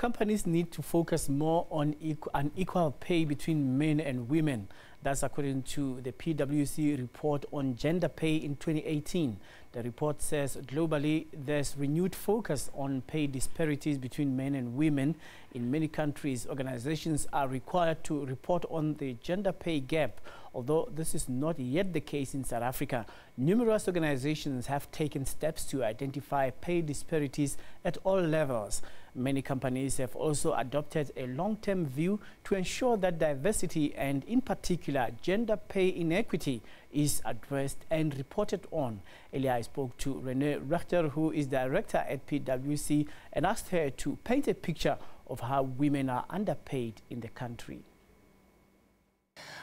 companies need to focus more on unequal pay between men and women. That's according to the PwC report on gender pay in 2018. The report says globally there's renewed focus on pay disparities between men and women. In many countries, organizations are required to report on the gender pay gap. Although this is not yet the case in South Africa, numerous organizations have taken steps to identify pay disparities at all levels. Many companies have also adopted a long-term view to ensure that diversity and, in particular, gender pay inequity is addressed and reported on. Earlier, I spoke to Rene Richter, who is director at PwC, and asked her to paint a picture of how women are underpaid in the country.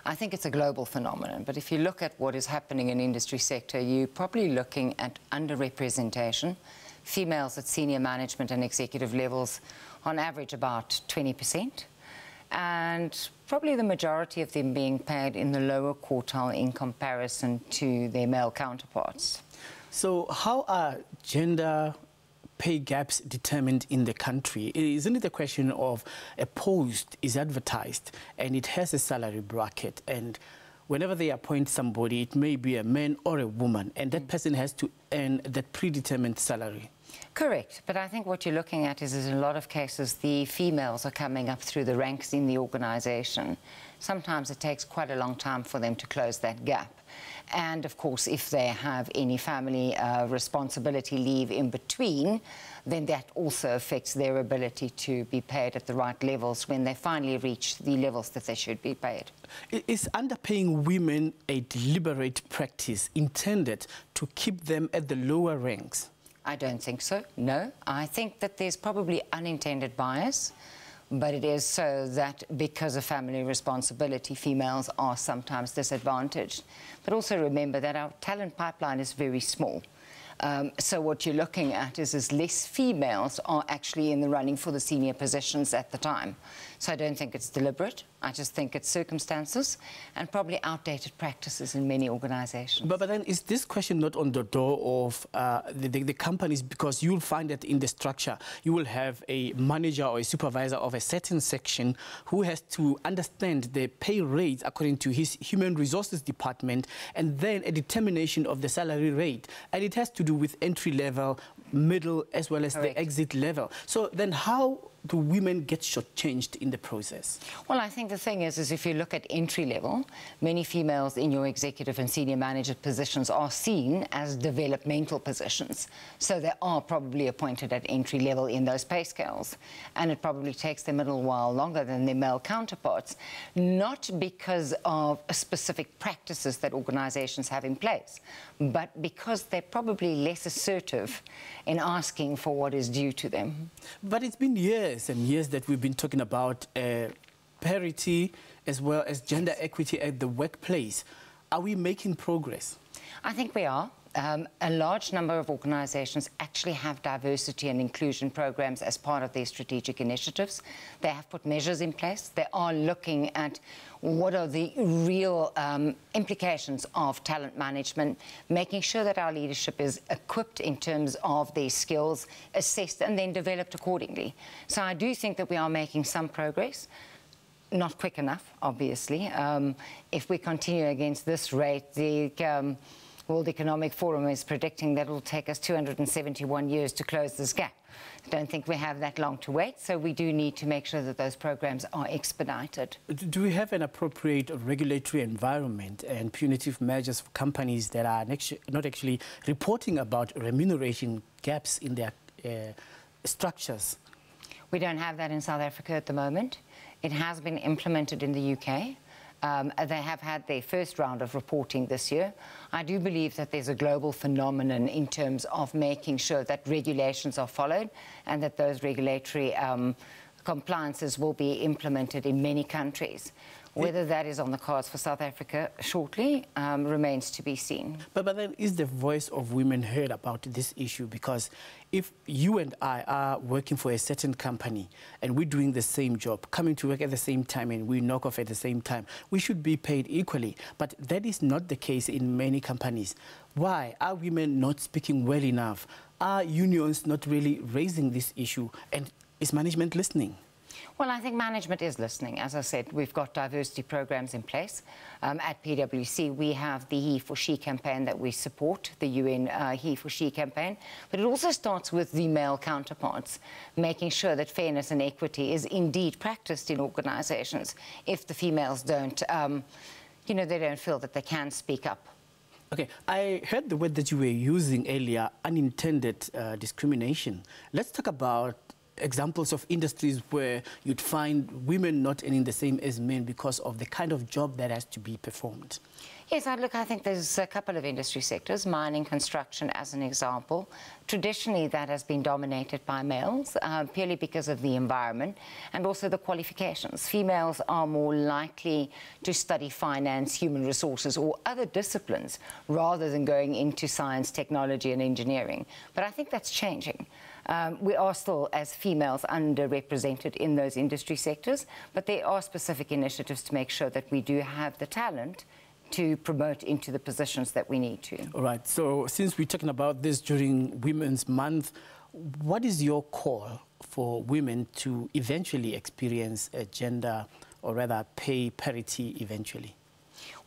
I think it's a global phenomenon, but if you look at what is happening in the industry sector, you're probably looking at underrepresentation. Females at senior management and executive levels, on average, about 20%. And probably the majority of them being paid in the lower quartile in comparison to their male counterparts. So how are gender pay gaps determined in the country? Isn't it a question of a post is advertised and it has a salary bracket, and whenever they appoint somebody, it may be a man or a woman, and that person has to earn that predetermined salary? Correct, but I think what you're looking at is in a lot of cases the females are coming up through the ranks in the organization. Sometimes it takes quite a long time for them to close that gap. And of course, if they have any family responsibility leave in between, then that also affects their ability to be paid at the right levels when they finally reach the levels that they should be paid. Is underpaying women a deliberate practice intended to keep them at the lower ranks? I don't think so, no. I think that there's probably unintended bias, but it is so that because of family responsibility, females are sometimes disadvantaged. But also remember that our talent pipeline is very small. So what you're looking at is less females are actually in the running for the senior positions at the time. So I don't think it's deliberate. I just think it's circumstances and probably outdated practices in many organizations. But then is this question not on the door of the companies? Because you'll find that in the structure, you will have a manager or a supervisor of a certain section who has to understand the pay rates according to his human resources department, and then a determination of the salary rate. And it has to do with entry level, middle, as well as Correct. the exit level. So then how do women get shortchanged in the process? Well, I think the thing is if you look at entry level, many females in your executive and senior manager positions are seen as developmental positions. So they are probably appointed at entry level in those pay scales. And it probably takes them a little while longer than their male counterparts, not because of specific practices that organizations have in place, but because they're probably less assertive in asking for what is due to them. But it's been years and years that we've been talking about parity as well as gender equity at the workplace. Are we making progress? I think we are. A large number of organizations actually have diversity and inclusion programs as part of their strategic initiatives. They have put measures in place. They are looking at what are the real implications of talent management, making sure that our leadership is equipped in terms of their skills, assessed and then developed accordingly. So I do think that we are making some progress. Not quick enough, obviously. If we continue against this rate, the World Economic Forum is predicting that it will take us 271 years to close this gap. I don't think we have that long to wait, so we do need to make sure that those programs are expedited. Do we have an appropriate regulatory environment and punitive measures for companies that are not actually reporting about remuneration gaps in their structures? We don't have that in South Africa at the moment. It has been implemented in the UK. They have had their first round of reporting this year. I do believe that there's a global phenomenon in terms of making sure that regulations are followed and that those regulatory compliances will be implemented in many countries. Whether that is on the cards for South Africa shortly remains to be seen. But then is the voice of women heard about this issue? Because if you and I are working for a certain company and we're doing the same job, coming to work at the same time and we knock off at the same time, we should be paid equally. But that is not the case in many companies. Why? Are women not speaking well enough? Are unions not really raising this issue? And Is management listening? Well, I think management is listening. As I said, we've got diversity programs in place. At PwC, we have the He for She campaign that we support, the UN He for She campaign. But it also starts with the male counterparts, making sure that fairness and equity is indeed practiced in organizations if the females don't, you know, they don't feel that they can speak up. Okay, I heard the word that you were using earlier, unintended discrimination. Let's talk about examples of industries where you'd find women not earning the same as men because of the kind of job that has to be performed. Yes, look, I think there's a couple of industry sectors, mining, construction as an example. Traditionally, that has been dominated by males, purely because of the environment and also the qualifications. Females are more likely to study finance, human resources, or other disciplines rather than going into science, technology, and engineering. But I think that's changing. We are still, as females, underrepresented in those industry sectors, but there are specific initiatives to make sure that we do have the talent to promote into the positions that we need to. All right, so since we're talking about this during Women's Month, what is your call for women to eventually experience a gender, or rather pay parity eventually?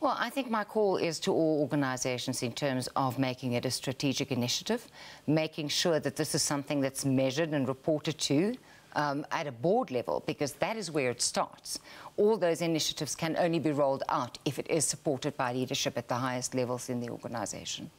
Well, I think my call is to all organizations in terms of making it a strategic initiative, making sure that this is something that's measured and reported to at a board level, because that is where it starts. All those initiatives can only be rolled out if it is supported by leadership at the highest levels in the organization.